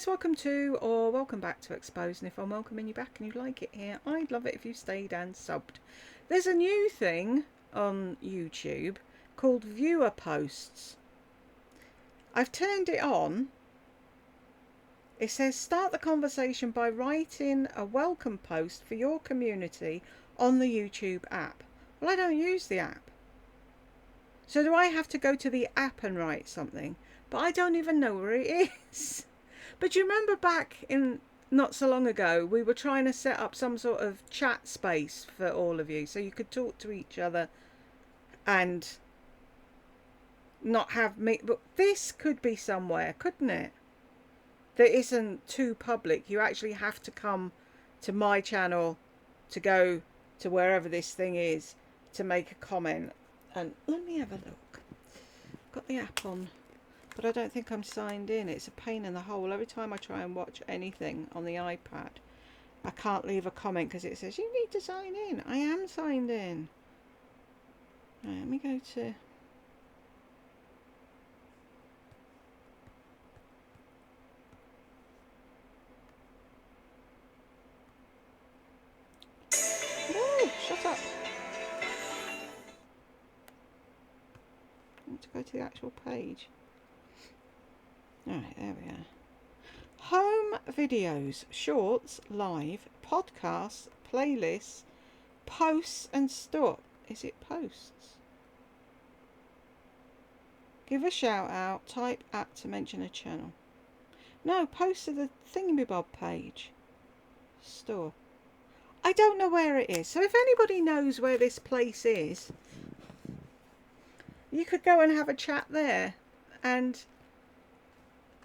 guys, welcome to or welcome back to Exposed, and if I'm welcoming you back and you like it here, I'd love it if you stayed and subbed. There's a new thing on YouTube called viewer posts. I've turned it on. It says start the conversation by writing a welcome post for your community on the YouTube app. Well, I don't use the app. So do I have to go to the app and write something? But I don't even know where it is. But you remember back in not so long ago, we were trying to set up some sort of chat space for all of you so you could talk to each other and not have me. But this could be somewhere, couldn't it? That isn't too public. You actually have to come to my channel to go to wherever this thing is to make a comment. And let me have a look. I've got the app on, but I don't think I'm signed in. It's a pain in the hole. Every time I try and watch anything on the iPad, I can't leave a comment because it says you need to sign in. I am signed in. Right, let me go to... No, shut up. I want to go to the actual page. Alright, there we are. Home videos, shorts, live, podcasts, playlists, posts and stuff. Is it posts? Give a shout out, type app to mention a channel. No, posts are the thingamabob page. Store. I don't know where it is. So if anybody knows where this place is, you could go and have a chat there, and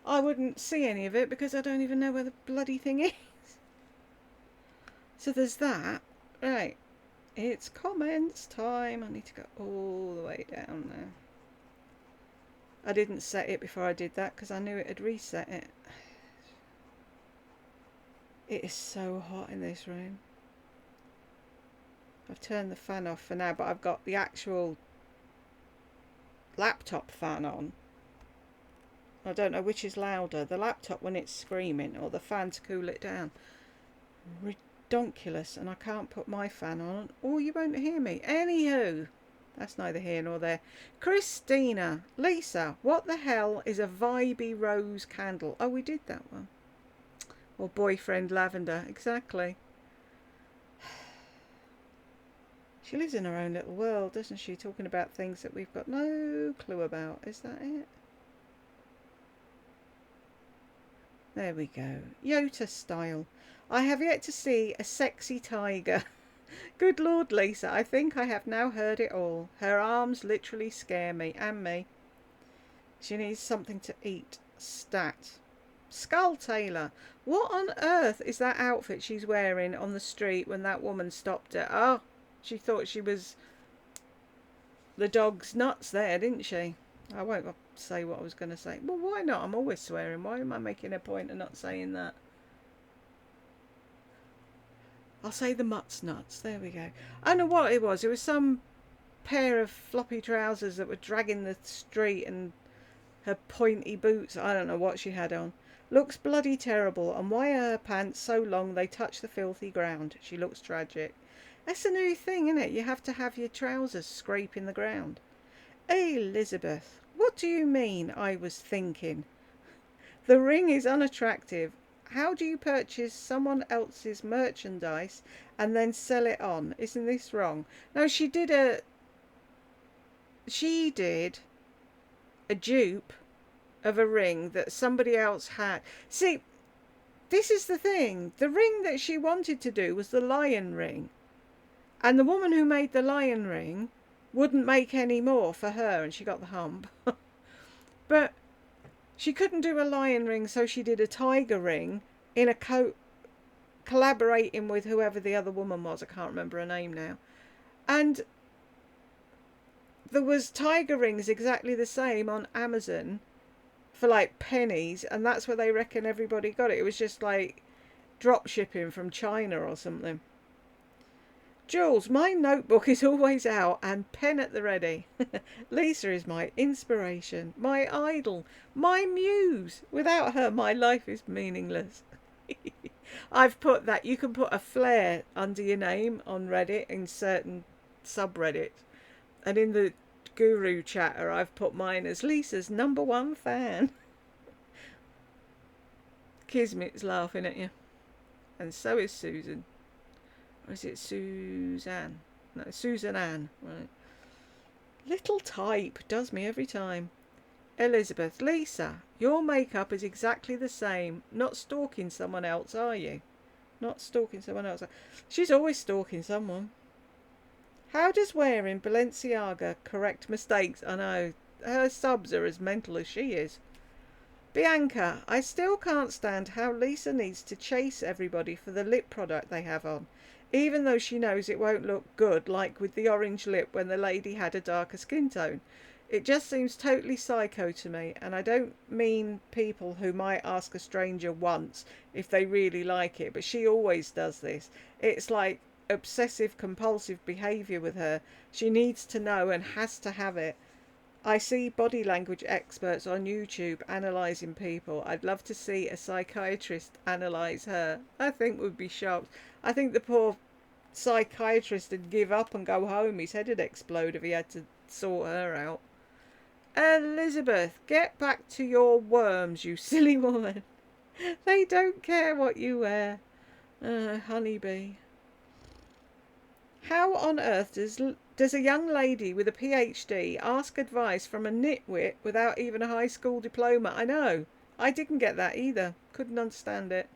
I wouldn't see any of it because I don't even know where the bloody thing is. So there's that. Right. It's comments time. I need to go all the way down there. I didn't set it before I did that because I knew it had reset it. It is so hot in this room. I've turned the fan off for now, but I've got the actual laptop fan on. I don't know which is louder, the laptop when it's screaming or the fan to cool it down. Redonkulous, and I can't put my fan on or you won't hear me. Anywho, that's neither here nor there. Christina, Lisa, what the hell is a vibey rose candle? Oh, we did that one. Or boyfriend lavender, exactly. She lives in her own little world, doesn't she? Talking about things that we've got no clue about. Is that it? There we go. Yota style. I have yet to see a sexy tiger. Good Lord, Lisa, I think I have now heard it all. Her arms literally scare me. And me. She needs something to eat. Stat. Skull Taylor. What on earth is that outfit she's wearing on the street when that woman stopped her? Oh, she thought she was the dog's nuts there, didn't she? I won't say what I was going to say. Well, why not? I'm always swearing. Why am I making a point of not saying that? I'll say the mutt's nuts. There we go. I don't know what it was. It was some pair of floppy trousers that were dragging the street and her pointy boots. I don't know what she had on. Looks bloody terrible. And why are her pants so long they touch the filthy ground? She looks tragic. That's a new thing, isn't it? You have to have your trousers scraping the ground. Elizabeth, what do you mean I was thinking? The ring is unattractive. How do you purchase someone else's merchandise and then sell it on? Isn't this wrong? No, she did a dupe of a ring that somebody else had. See, this is the thing. The ring that she wanted to do was the lion ring. And the woman who made the lion ring wouldn't make any more for her, and she got the hump. But she couldn't do a lion ring, so she did a tiger ring in a coat, collaborating with whoever the other woman was. I can't remember her name now. And there was tiger rings exactly the same on Amazon for like pennies, and that's where they reckon everybody got it. It was just like drop shipping from China or something. Jules, my notebook is always out and pen at the ready. Lisa is my inspiration, my idol, my muse. Without her, my life is meaningless. I've put that. You can put a flare under your name on Reddit in certain subreddits. And in the Guru chatter, I've put mine as Lisa's #1 fan. Kismet's laughing at you. And so is Susan. Or is it Suzanne? No, Susan Ann. Right. Little type does me every time. Elizabeth, Lisa, your makeup is exactly the same. Not stalking someone else, are you? Not stalking someone else. She's always stalking someone. How does wearing Balenciaga correct mistakes? I know. Her subs are as mental as she is. Bianca, I still can't stand how Lisa needs to chase everybody for the lip product they have on, even though she knows it won't look good, like with the orange lip when the lady had a darker skin tone. It just seems totally psycho to me, and I don't mean people who might ask a stranger once if they really like it, but she always does this. It's like obsessive compulsive behaviour with her. She needs to know and has to have it. I see body language experts on YouTube analysing people. I'd love to see a psychiatrist analyse her. I think we'd be shocked. I think the poor psychiatrist would give up and go home. His head would explode if he had to sort her out. Elizabeth, get back to your worms, you silly woman. They don't care what you wear. Honeybee. How on earth does a young lady with a PhD ask advice from a nitwit without even a high school diploma? I know. I didn't get that either. Couldn't understand it.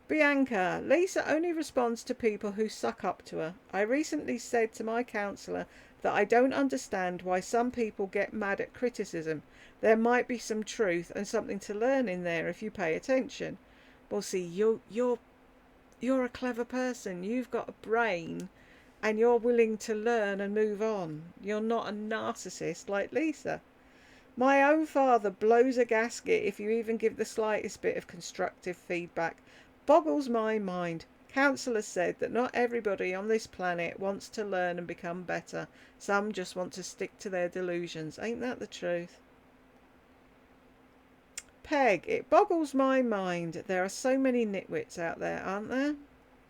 Bianca, Lisa only responds to people who suck up to her. I recently said to my counsellor that I don't understand why some people get mad at criticism. There might be some truth and something to learn in there if you pay attention. Well, see, you're a clever person. You've got a brain and you're willing to learn and move on. You're not a narcissist like Lisa. My own father blows a gasket if you even give the slightest bit of constructive feedback. Boggles my mind. Counsellors said that not everybody on this planet wants to learn and become better. Some just want to stick to their delusions. Ain't that the truth? Peg, it boggles my mind. There are so many nitwits out there, aren't there?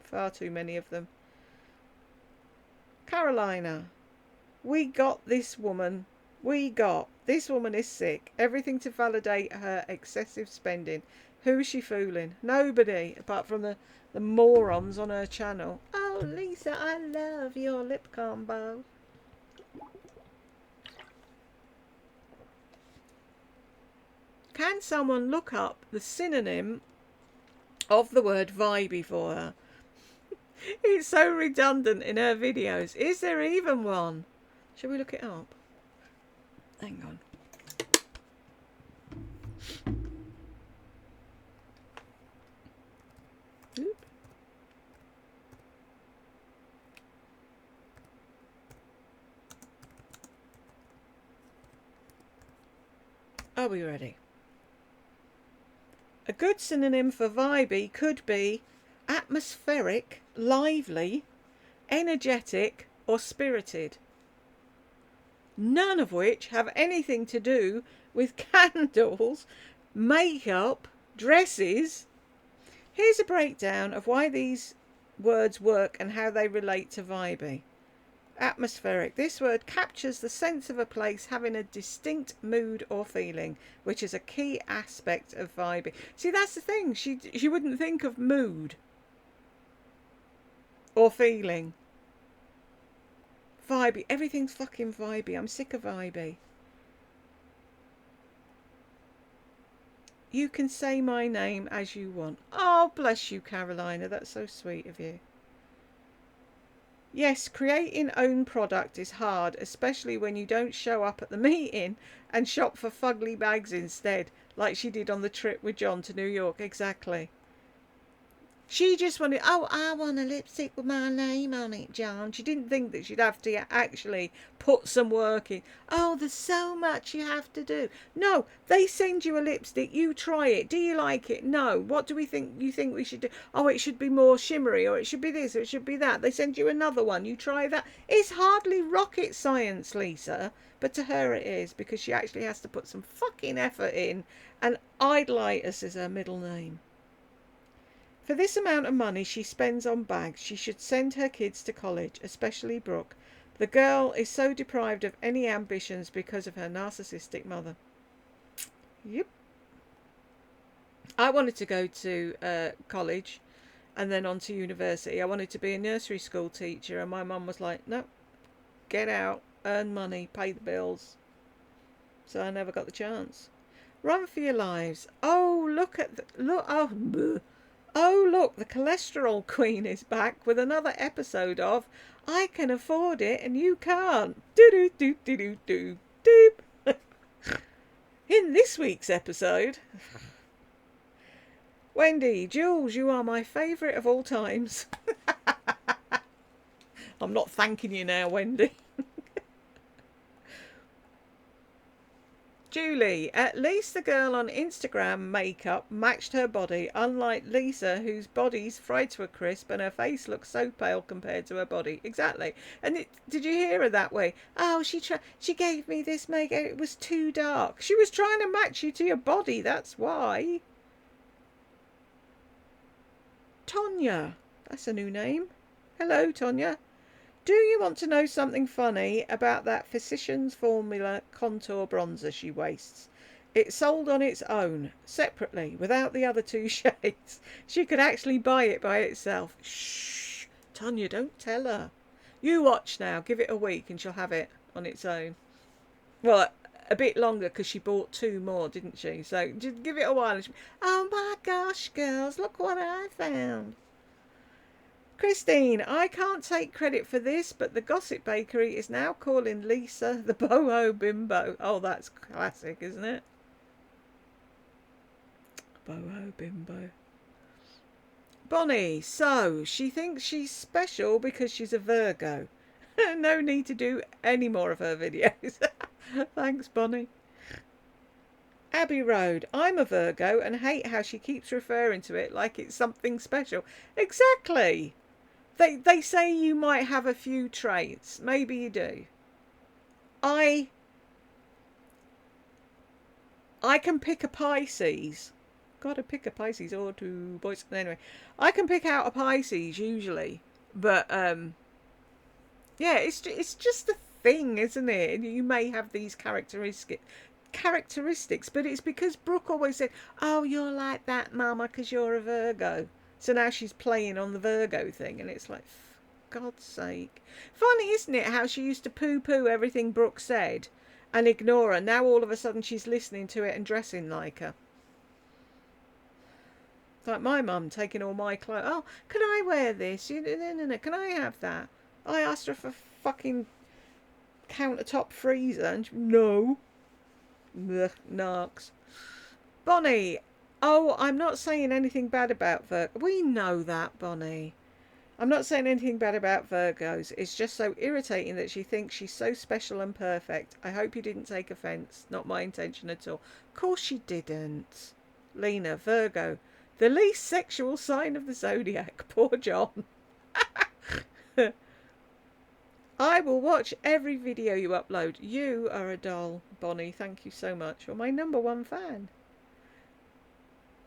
Far too many of them. Carolina, we got this woman. This woman is sick. Everything to validate her excessive spending. Who's she fooling? Nobody, apart from the morons on her channel. Oh, Lisa, I love your lip combo. Can someone look up the synonym of the word vibey for her? It's so redundant in her videos. Is there even one? Shall we look it up? Hang on. Oop. Are we ready? A good synonym for vibey could be atmospheric, lively, energetic, or spirited. None of which have anything to do with candles, makeup, dresses. Here's a breakdown of why these words work and how they relate to vibey. Atmospheric. This word captures the sense of a place having a distinct mood or feeling, which is a key aspect of vibey. See, that's the thing. She wouldn't think of mood or feeling. Vibey. Everything's fucking vibey. I'm sick of vibey. You can say my name as you want. Oh, bless you, Carolina. That's so sweet of you. Yes, creating own product is hard, especially when you don't show up at the meeting and shop for fugly bags instead, like she did on the trip with John to New York. Exactly. She just wanted, oh, I want a lipstick with my name on it, John. She didn't think that she'd have to actually put some work in. Oh, there's so much you have to do. No, they send you a lipstick, you try it. Do you like it? No. What do we think you think we should do? Oh, it should be more shimmery, or it should be this, or it should be that. They send you another one, you try that. It's hardly rocket science, Lisa. But to her it is, because she actually has to put some fucking effort in. And Idolitis is her middle name. For this amount of money she spends on bags, she should send her kids to college, especially Brooke. The girl is so deprived of any ambitions because of her narcissistic mother. Yep. I wanted to go to college and then on to university. I wanted to be a nursery school teacher, and my mum was like, no, get out, earn money, pay the bills. So I never got the chance. Run for your lives. Oh, look at the... Look, oh, bleh. Oh, look, the cholesterol queen is back with another episode of I Can Afford It and You Can't. Do-do-do-do-do-do. In this week's episode, Wendy, Jules, you are my favourite of all times. I'm not thanking you now, Wendy. Julie, at least the girl on Instagram makeup matched her body, unlike Lisa, whose body's fried to a crisp and her face looks so pale compared to her body. Exactly. And did you hear her that way? Oh, she gave me this makeup, it was too dark. She was trying to match you to your body, that's why. Tonya, that's a new name. Hello, Tonya. Do you want to know something funny about that Physicians Formula contour bronzer she wastes? It's sold on its own, separately, without the other two shades. She could actually buy it by itself. Shh, Tonya, don't tell her. You watch now, give it a week and she'll have it on its own. Well, a bit longer because she bought 2 more, didn't she? So just give it a while. And oh my gosh, girls, look what I found. Christine, I can't take credit for this, but the Gossip Bakery is now calling Lisa the Boho Bimbo. Oh, that's classic, isn't it? Boho Bimbo. Bonnie, so she thinks she's special because she's a Virgo. No need to do any more of her videos. Thanks, Bonnie. Abbey Road, I'm a Virgo and hate how she keeps referring to it like it's something special. Exactly. They say you might have a few traits. Maybe you do. I can pick a Pisces. Gotta pick a Pisces or 2 boys. Anyway, I can pick out a Pisces usually. But, yeah, it's just a thing, isn't it? You may have these characteristics, but it's because Brooke always said, oh, you're like that, Mama, because you're a Virgo. So now she's playing on the Virgo thing, and it's like, for God's sake. Funny, isn't it, how she used to poo-poo everything Brooke said and ignore her. Now all of a sudden she's listening to it and dressing like her. Like my mum taking all my clothes. Oh, can I wear this? No, can I have that? I asked her for fucking countertop freezer, and she, no. Ugh, narcs. Bonnie, oh, I'm not saying anything bad about Virgo. We know that, Bonnie. I'm not saying anything bad about Virgos. It's just so irritating that she thinks she's so special and perfect. I hope you didn't take offence. Not my intention at all. Of course she didn't. Lena, Virgo. The least sexual sign of the zodiac. Poor John. I will watch every video you upload. You are a doll, Bonnie. Thank you so much. You're my #1 fan.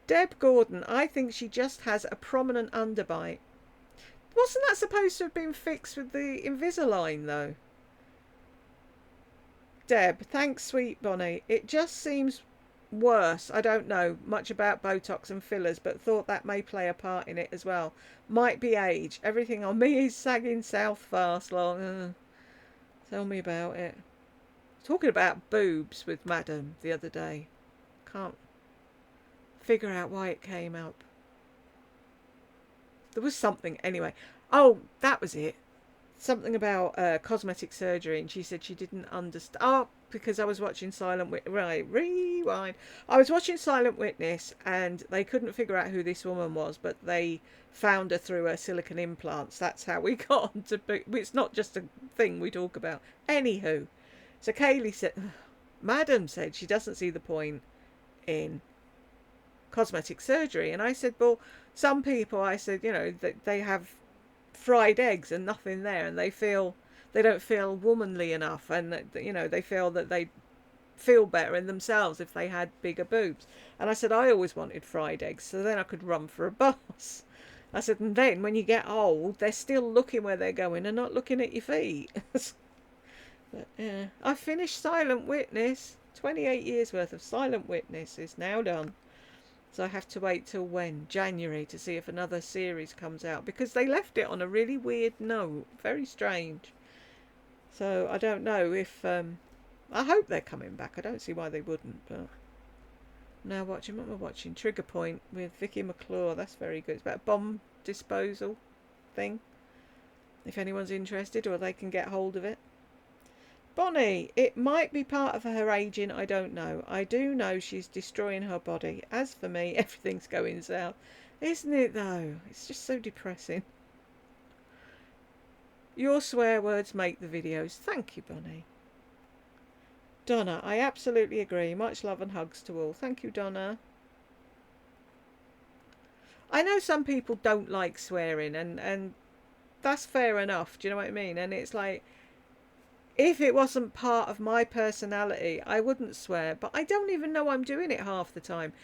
Deb Gordon, I think she just has a prominent underbite. Wasn't that supposed to have been fixed with the Invisalign, though? Deb, thanks, sweet Bonnie. It just seems worse. I don't know much about Botox and fillers, but thought that may play a part in it as well. Might be age. Everything on me is sagging south fast. Long. Tell me about it. Talking about boobs with Madam the other day. Can't figure out why it came up. There was something anyway. Oh, that was it. Something about cosmetic surgery, and she said she didn't understand. Oh, because I was watching Silent Witness. Right, rewind. I was watching Silent Witness, and they couldn't figure out who this woman was, but they found her through her silicone implants. That's how we got onto. It's not just a thing we talk about. Anywho, so Kaylee said, Madam said she doesn't see the point in cosmetic surgery, and I said, well, some people, I said, you know, that they have fried eggs and nothing there, and they don't feel womanly enough, and that, you know, they feel that they feel better in themselves if they had bigger boobs. And I said I always wanted fried eggs, so then I could run for a bus. I said, and then when you get old, they're still looking where they're going and not looking at your feet. But yeah, I finished Silent Witness. 28 years worth of Silent Witness is now done. So I have to wait till when? January, to see if another series comes out, because they left it on a really weird note. Very strange. So I don't know if I hope they're coming back. I don't see why they wouldn't. But now what am I watching? Trigger Point with Vicky McClure. That's very good. It's about a bomb disposal thing. If anyone's interested, or they can get hold of it. Bonnie, it might be part of her aging, I don't know. I do know she's destroying her body. As for me, everything's going south. Isn't it though? It's just so depressing. Your swear words make the videos. Thank you, Bonnie. Donna, I absolutely agree. Much love and hugs to all. Thank you, Donna. I know some people don't like swearing, and that's fair enough. Do you know what I mean? And it's like, if it wasn't part of my personality, I wouldn't swear. But I don't even know I'm doing it half the time.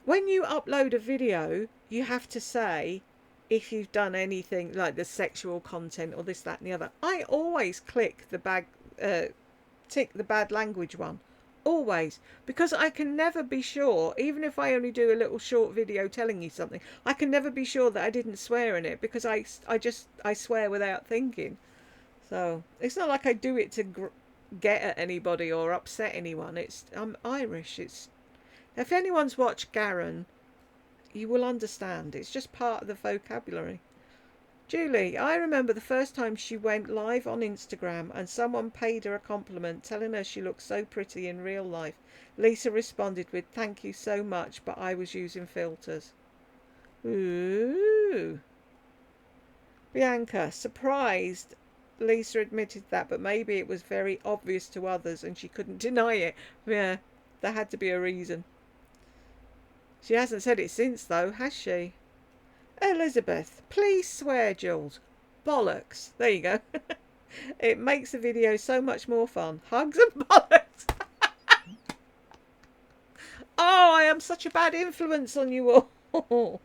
When you upload a video, you have to say if you've done anything like the sexual content or this, that and the other. I always click the tick the bad language one. Always. Because I can never be sure, even if I only do a little short video telling you something, I can never be sure that I didn't swear in it, because I swear without thinking. So it's not like I do it to get at anybody or upset anyone. I'm Irish. If anyone's watched Garen, you will understand. It's just part of the vocabulary. Julie, I remember the first time she went live on Instagram and someone paid her a compliment telling her she looked so pretty in real life. Lisa responded with, thank you so much, but I was using filters. Ooh. Bianca, surprised Lisa admitted that, but maybe it was very obvious to others and she couldn't deny it. Yeah, there had to be a reason. She hasn't said it since, though, has she? Elizabeth, please swear, Jules. Bollocks. There you go. It makes the video so much more fun. Hugs and bollocks. Oh, I am such a bad influence on you all.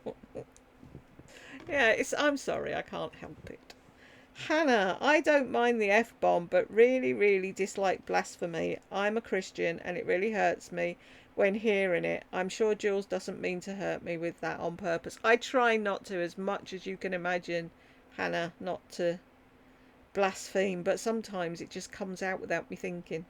Yeah, I'm sorry, I can't help it. Hannah, I don't mind the F-bomb, but really, really dislike blasphemy. I'm a Christian and it really hurts me when hearing it. I'm sure Jules doesn't mean to hurt me with that on purpose. I try not to, as much as you can imagine, Hannah, not to blaspheme, but sometimes it just comes out without me thinking.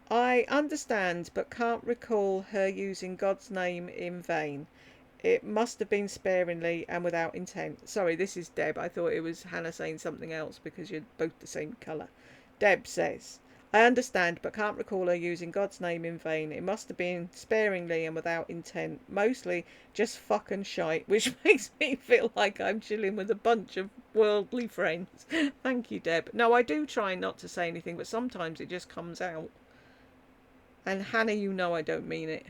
I understand, but can't recall her using God's name in vain. It must have been sparingly and without intent. Sorry, this is Deb. I thought it was Hannah saying something else because you're both the same colour. Deb says, I understand, but can't recall her using God's name in vain. It must have been sparingly and without intent. Mostly just fucking shite, which makes me feel like I'm chilling with a bunch of worldly friends. Thank you, Deb. No, I do try not to say anything, but sometimes it just comes out. And Hannah, you know I don't mean it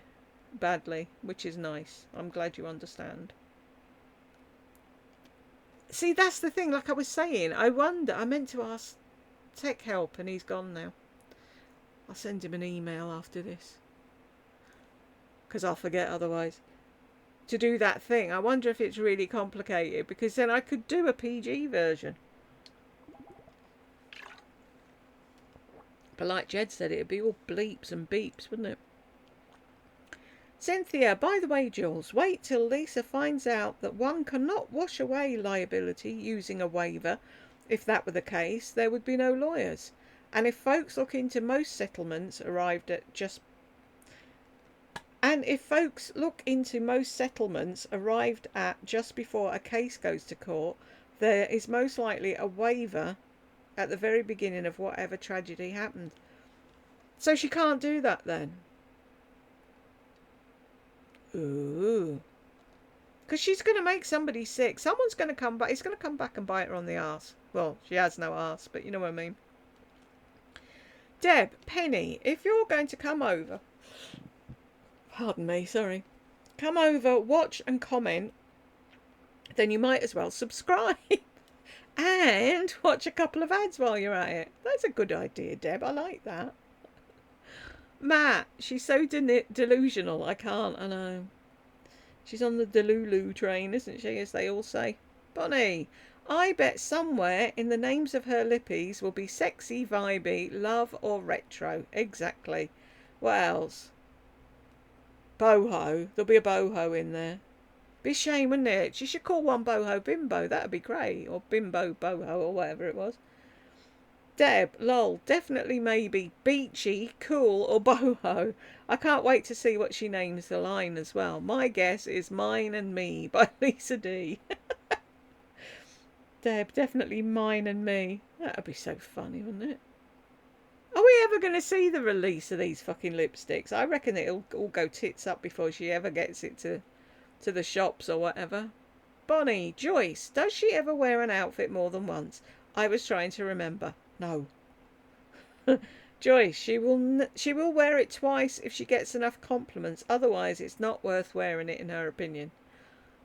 badly, which is nice. I'm glad you understand. See, that's the thing, like I was saying, I meant to ask Tech Help and he's gone now. I'll send him an email after this, because I'll forget otherwise, to do that thing. I wonder if it's really complicated, because then I could do a PG version. But like Jed said, it'd be all bleeps and beeps, wouldn't it? Cynthia, by the way, Jules, wait till Lisa finds out that one cannot wash away liability using a waiver. If that were the case, there would be no lawyers. And if folks look into most settlements arrived at just before a case goes to court, there is most likely a waiver at the very beginning of whatever tragedy happened. So she can't do that then. Ooh. Because she's going to make somebody sick. Someone's going to come back. He's going to come back and bite her on the arse. Well, she has no arse, but you know what I mean. Deb, Penny, if you're going to come over... Pardon me, sorry. Come over, watch and comment. Then you might as well subscribe. And watch a couple of ads while you're at it. That's a good idea, Deb. I like that. Matt, she's so delusional. I can't, I know. She's on the Delulu train, isn't she, as they all say. Bonnie, I bet somewhere in the names of her lippies will be sexy, vibey, love or retro. Exactly. What else? Boho. There'll be a boho in there. Be a shame, wouldn't it? She should call one boho bimbo. That'd be great. Or bimbo boho or whatever it was. Deb, lol, definitely maybe beachy, cool or boho. I can't wait to see what she names the line as well. My guess is Mine and Me by Lisa D. Deb, definitely Mine and Me. That'd be so funny, wouldn't it? Are we ever going to see the release of these fucking lipsticks? I reckon it'll all go tits up before she ever gets it to the shops or whatever. Bonnie, Joyce, does she ever wear an outfit more than once? I was trying to remember. No. Joyce, she will wear it twice if she gets enough compliments. Otherwise, it's not worth wearing it, in her opinion.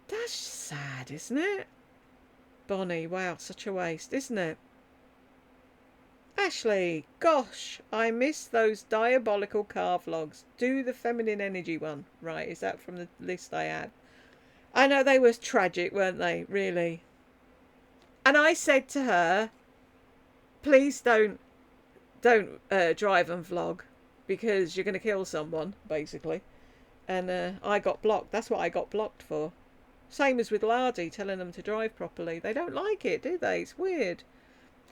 That's sad, isn't it? Bonnie, wow, such a waste, isn't it? Ashley, gosh, I miss those diabolical car vlogs. Do the feminine energy one. Right, is that from the list I had? I know they were tragic, weren't they? Really. And I said to her, please don't drive and vlog because you're going to kill someone, basically. And I got blocked. That's what I got blocked for. Same as with Lardy, telling them to drive properly. They don't like it, do they? It's weird.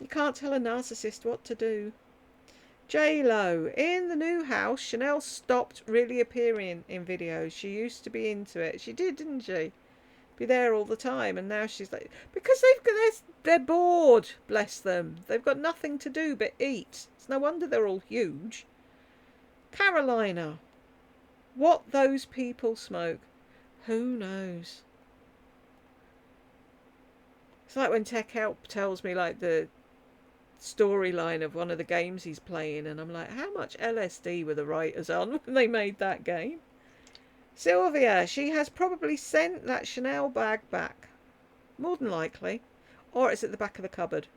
You can't tell a narcissist what to do. J-Lo, in the new house, Chanel stopped really appearing in videos. She used to be into it. She did, didn't she? Be there all the time, and now she's like, because they're bored, bless them. They've got nothing to do but eat. It's no wonder they're all huge. Carolina, what those people smoke, who knows? It's like when Tech Help tells me like the storyline of one of the games he's playing, and I'm like, how much LSD were the writers on when they made that game? Sylvia, she has probably sent that Chanel bag back. More than likely. Or it's at the back of the cupboard.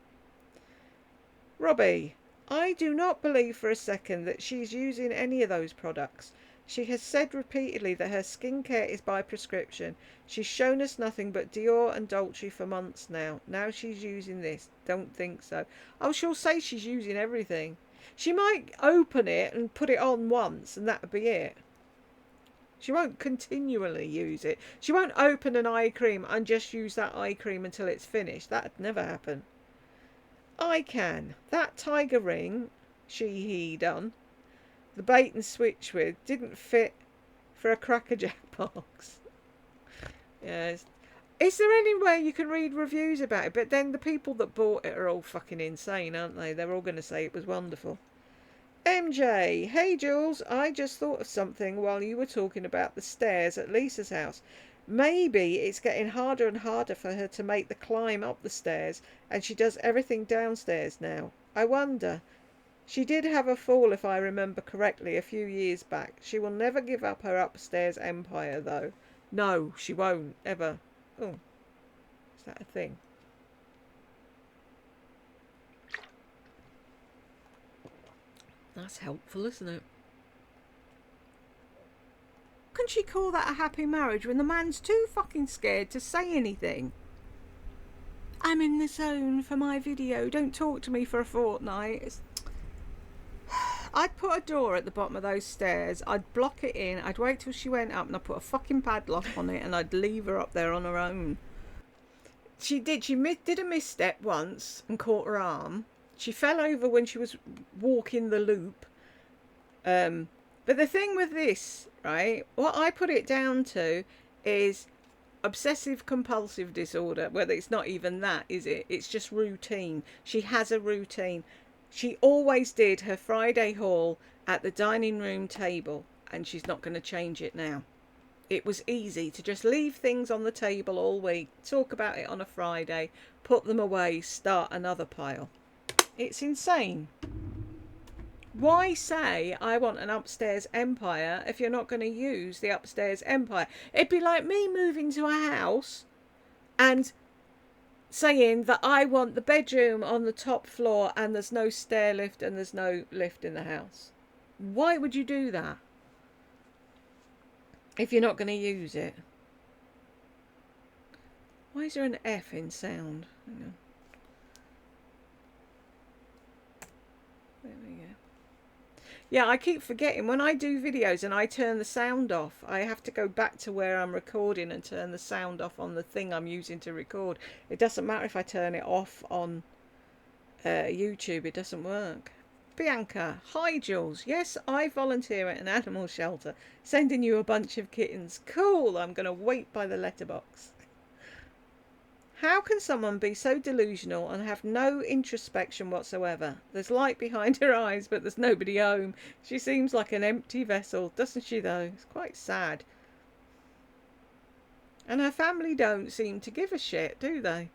Robbie, I do not believe for a second that she's using any of those products. She has said repeatedly that her skincare is by prescription. She's shown us nothing but Dior and Dolce for months now. Now she's using this. Don't think so. Oh, she'll say she's using everything. She might open it and put it on once and that'll be it. She won't continually use it. She won't open an eye cream and just use that eye cream until it's finished. That'd never happen. I can. That tiger ring he done, the bait and switch with, didn't fit for a Cracker Jack box. Yes. Is there anywhere you can read reviews about it? But then the people that bought it are all fucking insane, aren't they? They're all going to say it was wonderful. MJ, hey Jules, I just thought of something while you were talking about the stairs at Lisa's house. Maybe it's getting harder and harder for her to make the climb up the stairs, and she does everything downstairs now. I wonder. She did have a fall, if I remember correctly, a few years back. She will never give up her upstairs empire, though. No, she won't, ever. Oh, is that a thing? That's helpful, isn't it? Can she call that a happy marriage when the man's too fucking scared to say anything? I'm in the zone for my video. Don't talk to me for a fortnight. I'd put a door at the bottom of those stairs. I'd block it in. I'd wait till she went up and I'd put a fucking padlock on it and I'd leave her up there on her own. She did a misstep once and caught her arm. She fell over when she was walking the loop. But the thing with this, right, what I put it down to is obsessive compulsive disorder. Well, it's not even that, is it? It's just routine. She has a routine. She always did her Friday haul at the dining room table, and she's not going to change it now. It was easy to just leave things on the table all week, talk about it on a Friday, put them away, start another pile. It's insane. Why say I want an upstairs empire if you're not going to use the upstairs empire? It'd be like me moving to a house and saying that I want the bedroom on the top floor and there's no stair lift and there's no lift in the house. Why would you do that if you're not going to use it? Why is there an F in sound? Hang on. There we go. Yeah, I keep forgetting when I do videos and I turn the sound off, I have to go back to where I'm recording and turn the sound off on the thing I'm using to record. It doesn't matter if I turn it off on YouTube, it doesn't work. Bianca, hi Jules. Yes, I volunteer at an animal shelter, sending you a bunch of kittens. Cool, I'm going to wait by the letterbox. How can someone be so delusional and have no introspection whatsoever? There's light behind her eyes, but there's nobody home. She seems like an empty vessel, doesn't she, though? It's quite sad. And her family don't seem to give a shit, do they?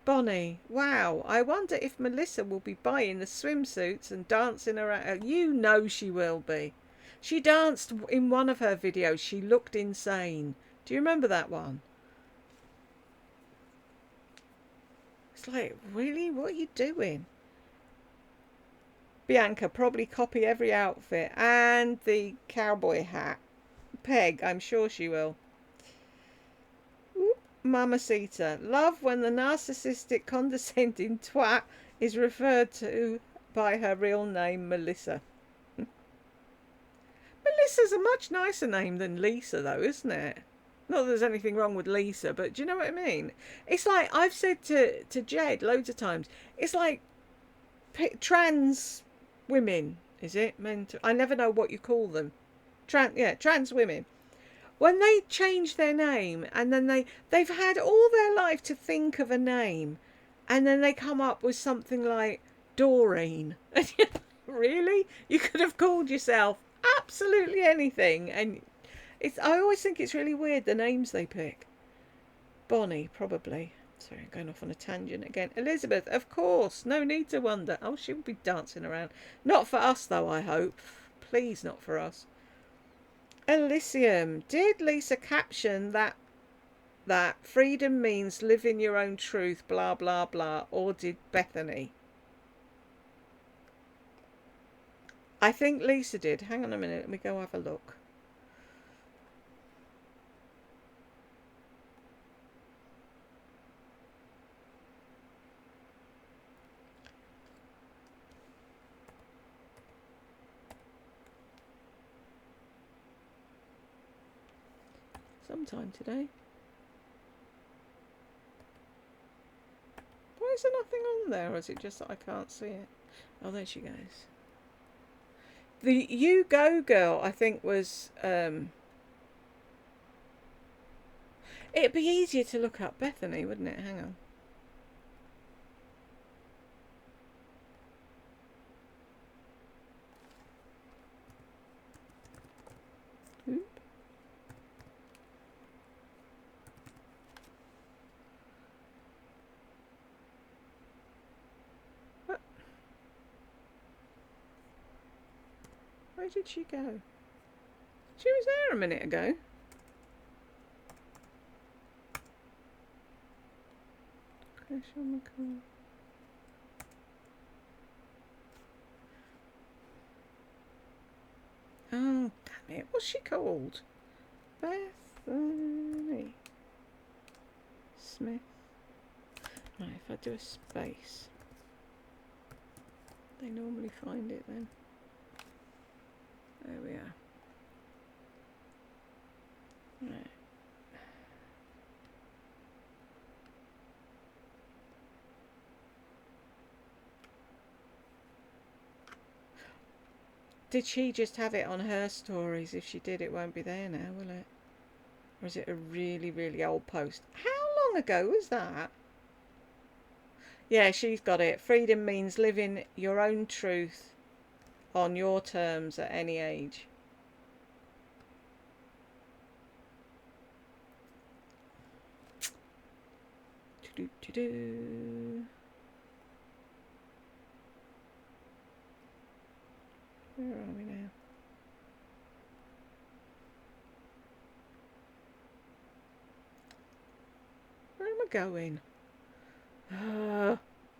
Bonnie, wow, I wonder if Melissa will be buying the swimsuits and dancing around. You know she will be. She danced in one of her videos. She looked insane. Do you remember that one? It's like, really? What are you doing? Bianca, probably copy every outfit. And the cowboy hat. Peg, I'm sure she will. Oop, Mamacita. Love when the narcissistic, condescending twat is referred to by her real name, Melissa. Melissa's a much nicer name than Lisa, though, isn't it? Not that there's anything wrong with Lisa, but do you know what I mean? It's like I've said to Jed loads of times. It's like trans women, is it? I never know what you call them. Trans women. When they change their name and then they've had all their life to think of a name, and then they come up with something like Doreen. Really? You could have called yourself absolutely anything, and I always think it's really weird the names they pick. Bonnie, probably. Sorry, I'm going off on a tangent again. Elizabeth, of course. No need to wonder. Oh, she'll be dancing around. Not for us, though, I hope. Please, not for us. Elysium. Did Lisa caption that freedom means living your own truth, blah, blah, blah, or did Bethany? I think Lisa did. Hang on a minute. Let me go have a look. Sometime today. Why is there nothing on there, or is it just that I can't see it? Oh, there she goes. The You Go Girl, I think, was... It'd be easier to look up Bethany, wouldn't it? Hang on. Oop. What? Where did she go? She was there a minute ago. Crash on the car. Oh, damn it. What's she called? Bethany Smith. Right, if I do a space, they normally find it then. There we are. Right. Did she just have it on her stories? If she did, it won't be there now, will it? Or is it a really, really old post? How long ago was that? Yeah, she's got it. Freedom means living your own truth on your terms at any age. Do-do-do-do. Where are we now? Where am I going?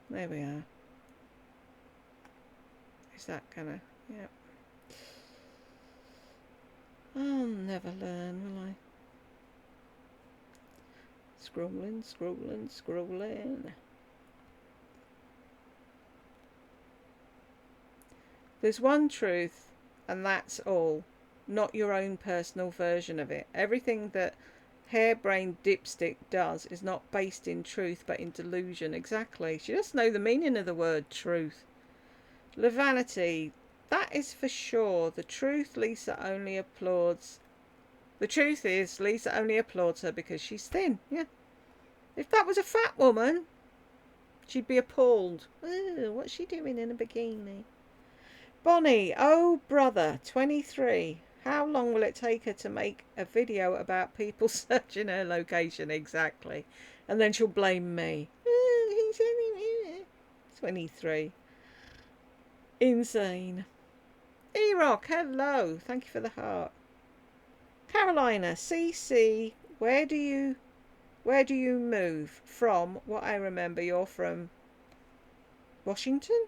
There we are. Is that gonna... Yep. I'll never learn, will I? Scrolling, scrolling, scrolling. There's one truth, and that's all. Not your own personal version of it. Everything that harebrained dipstick does is not based in truth but in delusion. Exactly. She doesn't know the meaning of the word truth. Levanity, that is for sure. The truth Lisa only applauds. The truth is Lisa only applauds her because she's thin. Yeah. If that was a fat woman, she'd be appalled. Ooh, what's she doing in a bikini? Bonnie, oh brother, 23. How long will it take her to make a video about people searching her location? Exactly. And then she'll blame me. He's only 23. Insane. E-Rock, hello. Thank you for the heart. Carolina, CC, where do you move from? What I remember, you're from Washington?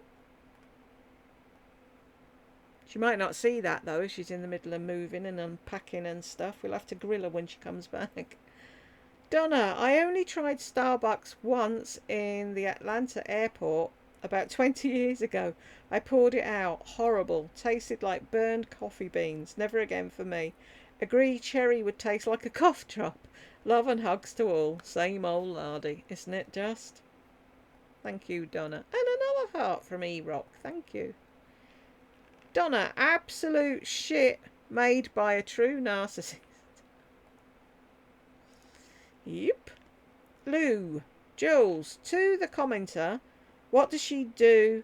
She might not see that though. She's in the middle of moving and unpacking and stuff. We'll have to grill her when she comes back. Donna, I only tried Starbucks once in the Atlanta airport about 20 years ago. I poured it out. Horrible. Tasted like burned coffee beans. Never again for me. Agree cherry would taste like a cough drop. Love and hugs to all. Same old lardy, isn't it just? Thank you, Donna. And another heart from E-Rock. Thank you. Donna, absolute shit made by a true narcissist. Yep. Lou, Jules, to the commenter, what does she do?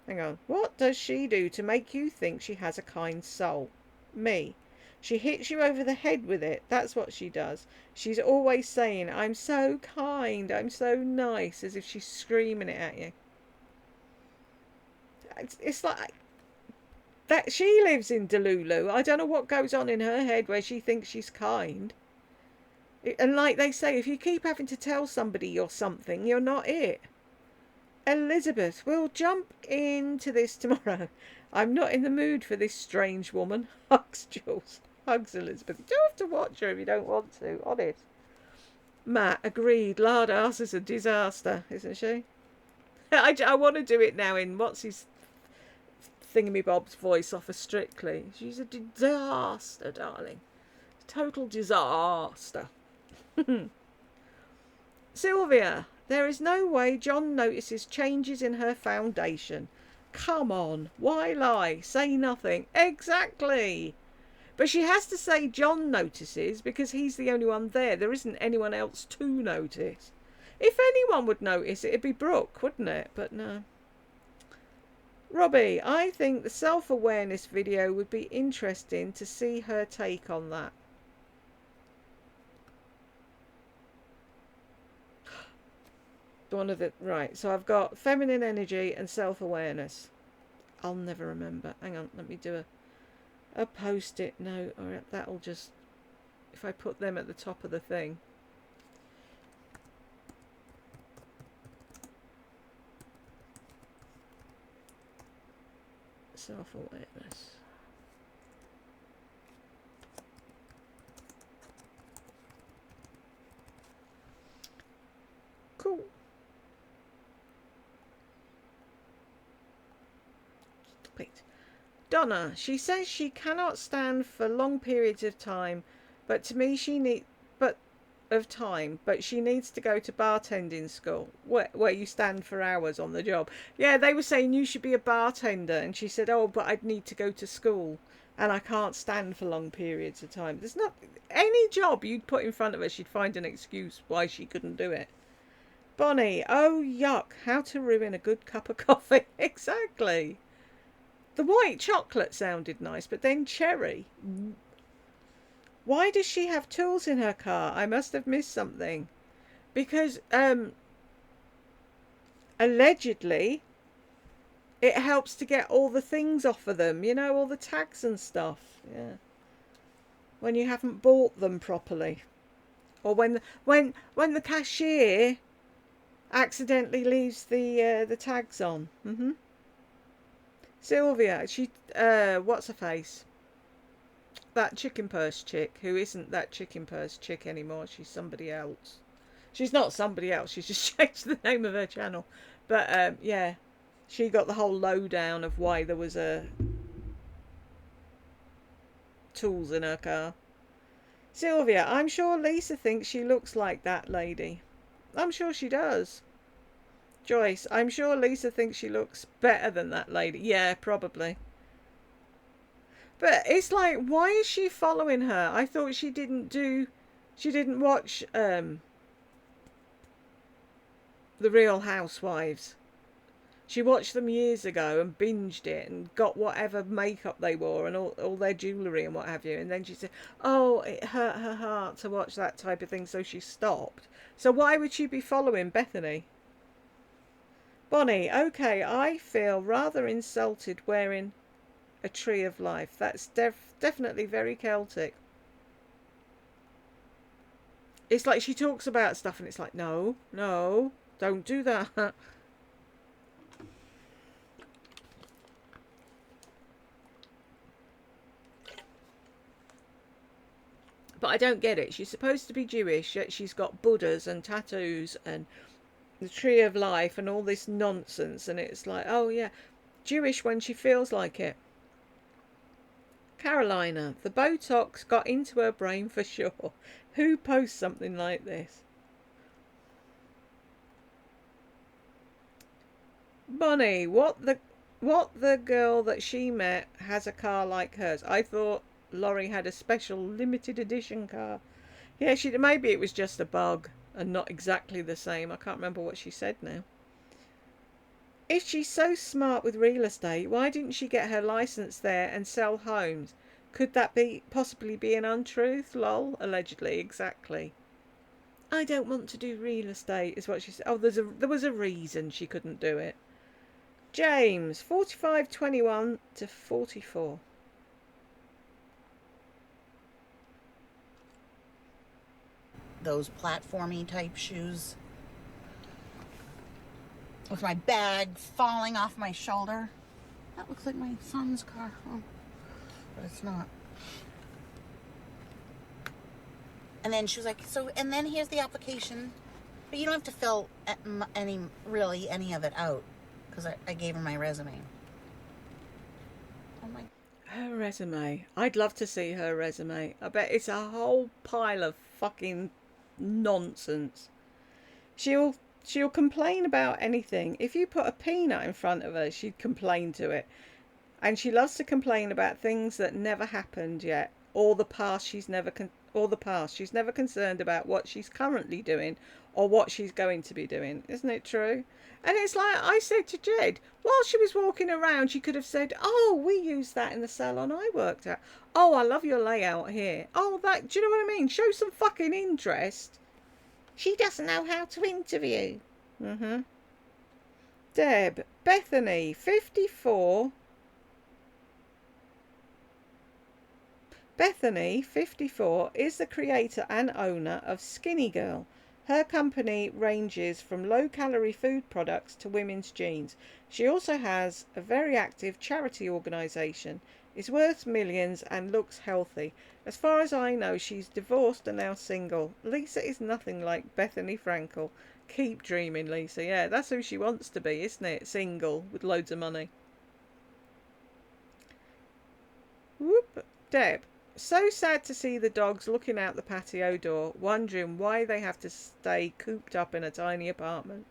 Hang on. What does she do to make you think she has a kind soul? Me. She hits you over the head with it. That's what she does. She's always saying, I'm so kind, I'm so nice, as if she's screaming it at you. It's like that she lives in Delulu. I don't know what goes on in her head where she thinks she's kind. And like they say, if you keep having to tell somebody you're something, you're not it. Elizabeth, we'll jump into this tomorrow. I'm not in the mood for this strange woman. Hugs, Jules. Hugs, Elizabeth. You don't have to watch her if you don't want to, honest. Matt, agreed. Lard ass is a disaster, isn't she? I want to do it now in, what's his thingamybob's voice off of Strictly. She's a disaster, darling. Total disaster. Sylvia, there is no way John notices changes in her foundation. Come on, why lie? Say nothing. Exactly. But she has to say John notices because he's the only one there. There isn't anyone else to notice. If anyone would notice, it'd be Brooke, wouldn't it? But no. Robbie, I think the self-awareness video would be interesting to see her take on that. One of the... Right, so I've got feminine energy and self-awareness. I'll never remember. Hang on, let me do a post-it note. Or that'll just... If I put them at the top of the thing. Self-awareness. Cool. Wait. Donna, she says she cannot stand for long periods of time, but to me she needs to go to bartending school where you stand for hours on the job. Yeah, they were saying you should be a bartender, and she said, oh, but I'd need to go to school. and I can't stand for long periods of time. There's not any job you'd put in front of her, she'd find an excuse why she couldn't do it. Bonnie, oh yuck, how to ruin a good cup of coffee. Exactly. The white chocolate sounded nice, but then cherry. Why does she have tools in her car? I must have missed something. Because allegedly it helps to get all the things off of them, you know, all the tags and stuff. Yeah. When you haven't bought them properly. Or when the cashier accidentally leaves the tags on. Sylvia, she what's her face? That chicken purse chick, who isn't that chicken purse chick anymore. She's somebody else. She's not somebody else. She's just changed the name of her channel. But yeah, she got the whole lowdown of why there was tools in her car. Sylvia, I'm sure Lisa thinks she looks like that lady. I'm sure she does. Joyce, I'm sure Lisa thinks she looks better than that lady. Yeah, probably. But it's like, why is she following her? I thought she didn't watch The Real Housewives. She watched them years ago and binged it and got whatever makeup they wore and all their jewellery and what have you. And then she said, oh, it hurt her heart to watch that type of thing, so she stopped. So why would she be following Bethany? Bonnie, okay, I feel rather insulted wearing a tree of life. That's definitely very Celtic. It's like she talks about stuff and it's like, no, don't do that. But I don't get it. She's supposed to be Jewish, yet she's got Buddhas and tattoos and the tree of life and all this nonsense. And it's like, oh yeah, Jewish when she feels like it. Carolina, the Botox got into her brain for sure. Who posts something like this? Bonnie, what the girl that she met has a car like hers? I thought Laurie had a special limited edition car. Yeah, maybe it was just a bug and not exactly the same. I can't remember what she said now. If she's so smart with real estate, why didn't she get her license there and sell homes? Could that possibly be an untruth? Lol, allegedly, exactly. I don't want to do real estate, is what she said. Oh, there was a reason she couldn't do it. James, 45:21 to 44. Those platformy type shoes with my bag falling off my shoulder. That looks like my son's car. Oh, but it's not. And then she was like, so, and then here's the application. But you don't have to fill any of it out. Because I gave her my resume. Oh my. Her resume. I'd love to see her resume. I bet it's a whole pile of fucking nonsense. She'll complain about anything. If you put a peanut in front of her, she'd complain to it. And she loves to complain about things that never happened yet, or the past. She's never concerned about what she's currently doing or what she's going to be doing. Isn't it true? And it's like I said to Jed, while she was walking around, she could have said, oh, we used that in the salon I worked at. Oh, I love your layout here. Oh, that, do you know what I mean? Show some fucking interest. She doesn't know how to interview. Deb, Bethany, 54. Bethany, 54, is the creator and owner of Skinny Girl. Her company ranges from low-calorie food products to women's jeans. She also has a very active charity organisation, is worth millions and looks healthy. As far as I know, she's divorced and now single. Lisa is nothing like Bethany Frankel. Keep dreaming, Lisa. Yeah, that's who she wants to be, isn't it? Single, with loads of money. Whoop. Deb. So sad to see the dogs looking out the patio door, wondering why they have to stay cooped up in a tiny apartment.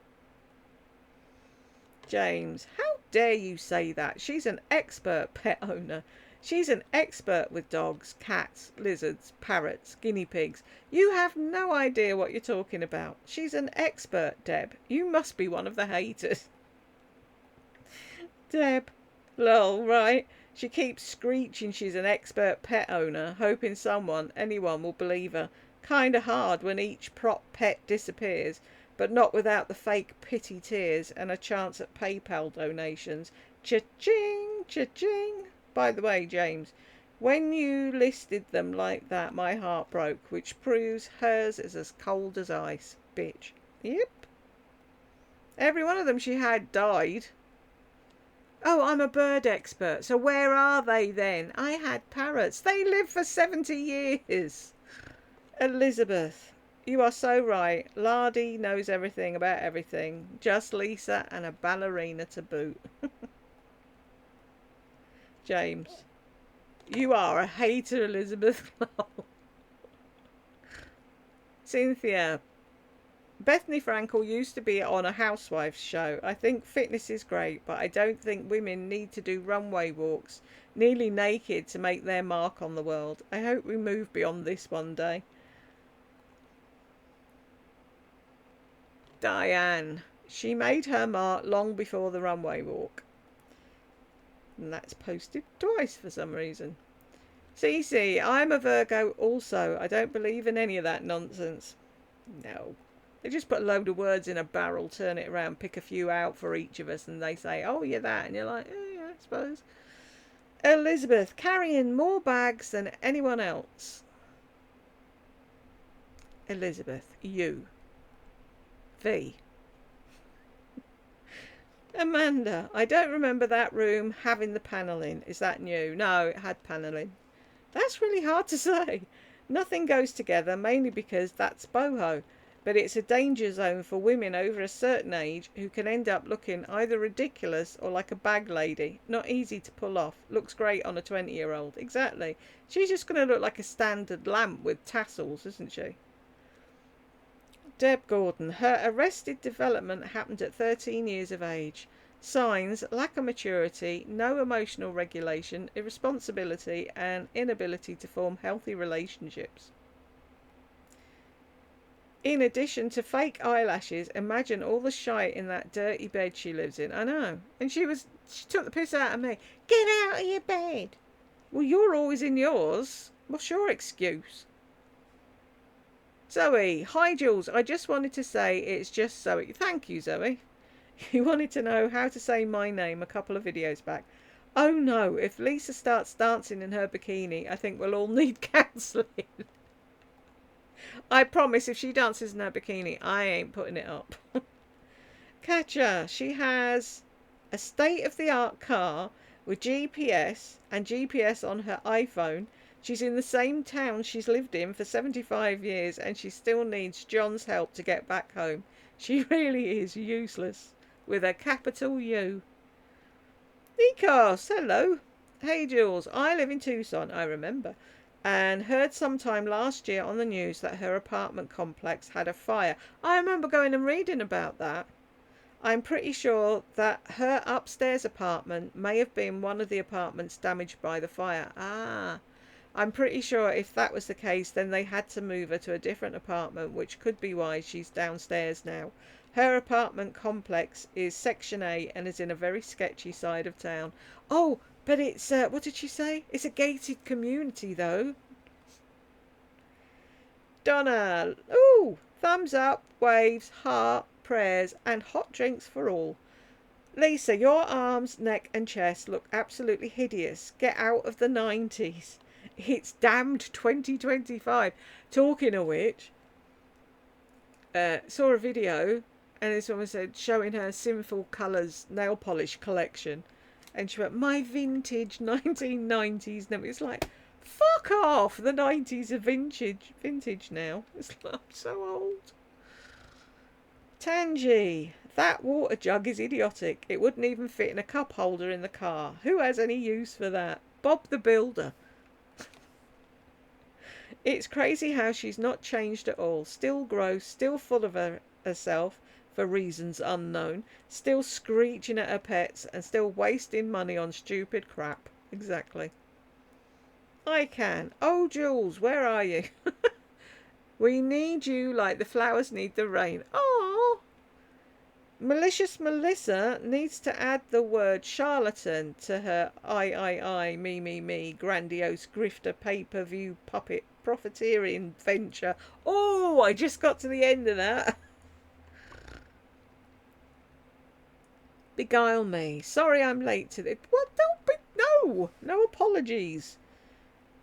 James, how dare you say that? She's an expert pet owner. She's an expert with dogs, cats, lizards, parrots, guinea pigs. You have no idea what you're talking about. She's an expert, Deb. You must be one of the haters. Deb. Lol, right? She keeps screeching she's an expert pet owner, hoping anyone will believe her. Kinda hard when each prop pet disappears, but not without the fake pity tears and a chance at PayPal donations. Cha-ching, cha-ching. By the way, James, when you listed them like that, my heart broke, which proves hers is as cold as ice, bitch. Yep. Every one of them she had died. Oh, I'm a bird expert. So where are they then? I had parrots. They lived for 70 years. Elizabeth, you are so right. Lardy knows everything about everything. Just Lisa and a ballerina to boot. James, you are a hater, Elizabeth. Cynthia, Bethany Frankel used to be on a Housewives show. I think fitness is great, but I don't think women need to do runway walks nearly naked to make their mark on the world. I hope we move beyond this one day. Diane, she made her mark long before the runway walk. And that's posted twice for some reason. Cece, I'm a Virgo also. I don't believe in any of that nonsense. No. They just put a load of words in a barrel, turn it around, pick a few out for each of us, and they say, oh, you're that. And you're like, yeah, I suppose. Elizabeth, carrying more bags than anyone else. Elizabeth, you. V. Amanda, I don't remember that room having the panelling. Is that new? No, it had panelling. That's really hard to say. Nothing goes together, mainly because that's boho. But it's a danger zone for women over a certain age who can end up looking either ridiculous or like a bag lady. Not easy to pull off. Looks great on a 20-year-old. Exactly. She's just going to look like a standard lamp with tassels, isn't she? Deb Gordon. Her arrested development happened at 13 years of age. Signs: lack of maturity, no emotional regulation, irresponsibility, and inability to form healthy relationships. In addition to fake eyelashes, imagine all the shite in that dirty bed she lives in. I know. And she took the piss out of me. Get out of your bed. Well, you're always in yours. What's your excuse? Zoe, hi Jules. I just wanted to say it's just Zoe. Thank you, Zoe. You wanted to know how to say my name a couple of videos back. Oh no, if Lisa starts dancing in her bikini, I think we'll all need counselling. I promise if she dances in her bikini, I ain't putting it up. Katja, she has a state-of-the-art car with GPS and GPS on her iPhone. She's in the same town she's lived in for 75 years and she still needs John's help to get back home. She really is useless. With a capital U. Nikos, hello. Hey Jules, I live in Tucson, I remember, and heard sometime last year on the news that her apartment complex had a fire. I remember going and reading about that. I'm pretty sure that her upstairs apartment may have been one of the apartments damaged by the fire. I'm pretty sure if that was the case, then they had to move her to a different apartment, which could be why she's downstairs now. Her apartment complex is Section 8 and is in a very sketchy side of town. Oh, but it's, what did she say? It's a gated community, though. Donna, ooh, thumbs up, waves, heart, prayers, and hot drinks for all. Lisa, your arms, neck, and chest look absolutely hideous. Get out of the 90s. It's damned 2025. Talking of which, saw a video, and this woman said, showing her Sinful Colours nail polish collection. And she went, my vintage 1990s. And it's like, fuck off. The 90s are vintage now. It's like, I'm so old. Tangy, that water jug is idiotic. It wouldn't even fit in a cup holder in the car. Who has any use for that? Bob the Builder. It's crazy how she's not changed at all. Still gross, still full of herself, for reasons unknown, still screeching at her pets, and still wasting money on stupid crap. Exactly. I can. Oh, Jules, where are you? We need you like the flowers need the rain. Oh, malicious Melissa needs to add the word charlatan to her me, grandiose grifter pay-per-view puppet profiteering venture. Oh, I just got to the end of that. Beguile me. Sorry I'm late to this. What? Don't be. No. No apologies.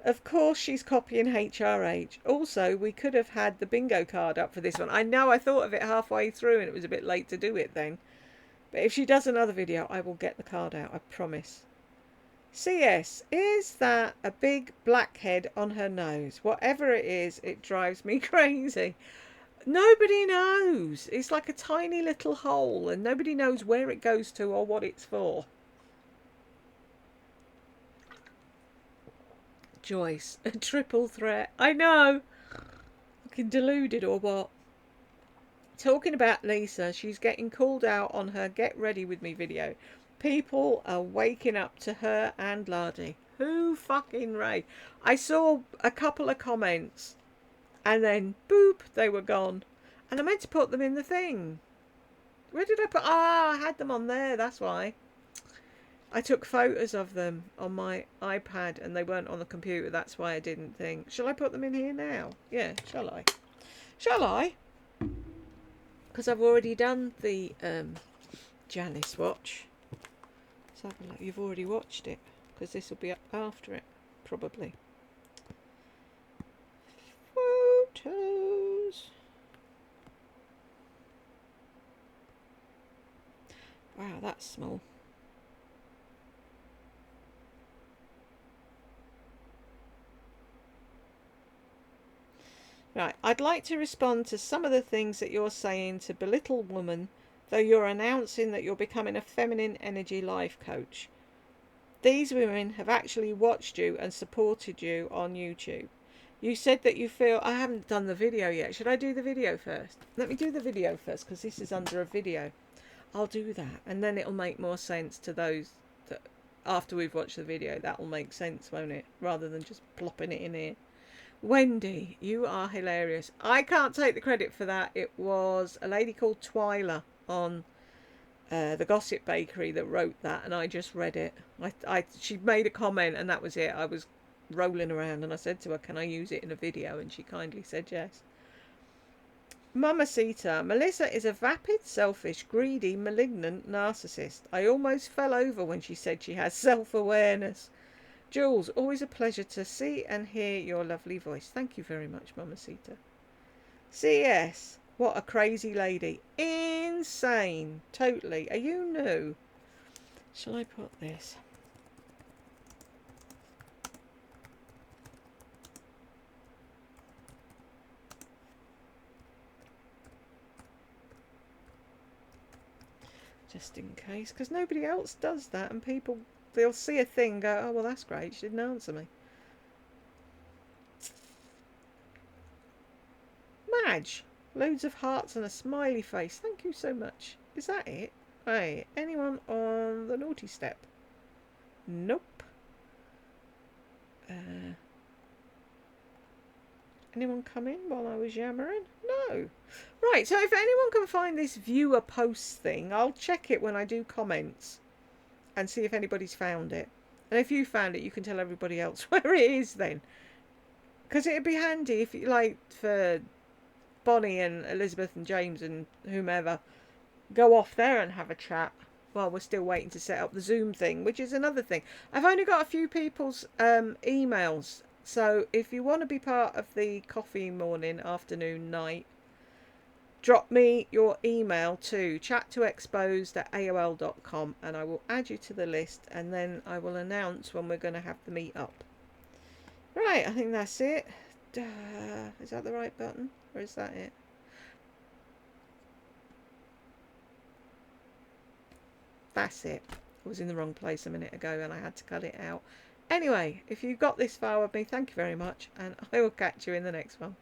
Of course she's copying HRH. Also, we could have had the bingo card up for this one. I know I thought of it halfway through and it was a bit late to do it then. But if she does another video, I will get the card out, I promise. CS, is that a big blackhead on her nose? Whatever it is, it drives me crazy. Nobody knows. It's like a tiny little hole and nobody knows where it goes to or what it's for. Joyce, a triple threat. I know. Fucking deluded or what? Talking about Lisa, she's getting called out on her Get Ready With Me video. People are waking up to her and Lardy. Who fucking Ray? I saw a couple of comments and then boop, they were gone. And I meant to put them in the thing. Where did I put? Ah, I had them on there, that's why. I took photos of them on my iPad and they weren't on the computer. That's why I didn't think. Shall I put them in here now? Yeah, shall I? Shall I? Because I've already done the Janice watch. Let's have a look. You've already watched it. Because this will be up after it. Probably. Photos. Wow, that's small. Right, I'd like to respond to some of the things that you're saying to belittle woman, though you're announcing that you're becoming a feminine energy life coach. These women have actually watched you and supported you on YouTube. You said that you feel... I haven't done the video yet. Should I do the video first? Let me do the video first because this is under a video. I'll do that and then it'll make more sense to those that after we've watched the video. That'll make sense, won't it? Rather than just plopping it in here. Wendy, you are hilarious. I can't take the credit for that. It was a lady called Twyla on the Gossip Bakery that wrote that, and I just read it. She made a comment, and that was it. I was rolling around, and I said to her, "Can I use it in a video?" And she kindly said yes. Mamacita, Melissa is a vapid, selfish, greedy, malignant narcissist. I almost fell over when she said she has self-awareness. Jules, always a pleasure to see and hear your lovely voice. Thank you very much, Mamacita. CS, what a crazy lady. Insane. Totally. Are you new? Shall I put this? Just in case, because nobody else does that, and people... they'll see a thing, go, oh, well, that's great. She didn't answer me. Madge. Loads of hearts and a smiley face. Thank you so much. Is that it? Hey, anyone on the naughty step? Nope. Anyone come in while I was yammering? No. Right, so if anyone can find this viewer posts thing, I'll check it when I do comments. And see if anybody's found it. And if you found it, you can tell everybody else where it is then. Because it'd be handy if you like for Bonnie and Elizabeth and James and whomever go off there and have a chat while we're still waiting to set up the Zoom thing, which is another thing. I've only got a few people's emails. So if you want to be part of the coffee morning, afternoon, night, drop me your email to chat2exposed@aol.com and I will add you to the list and then I will announce when we're going to have the meet up. Right, I think that's it. Is that the right button or is that it? That's it. I was in the wrong place a minute ago and I had to cut it out. Anyway, if you got this far with me, thank you very much and I will catch you in the next one.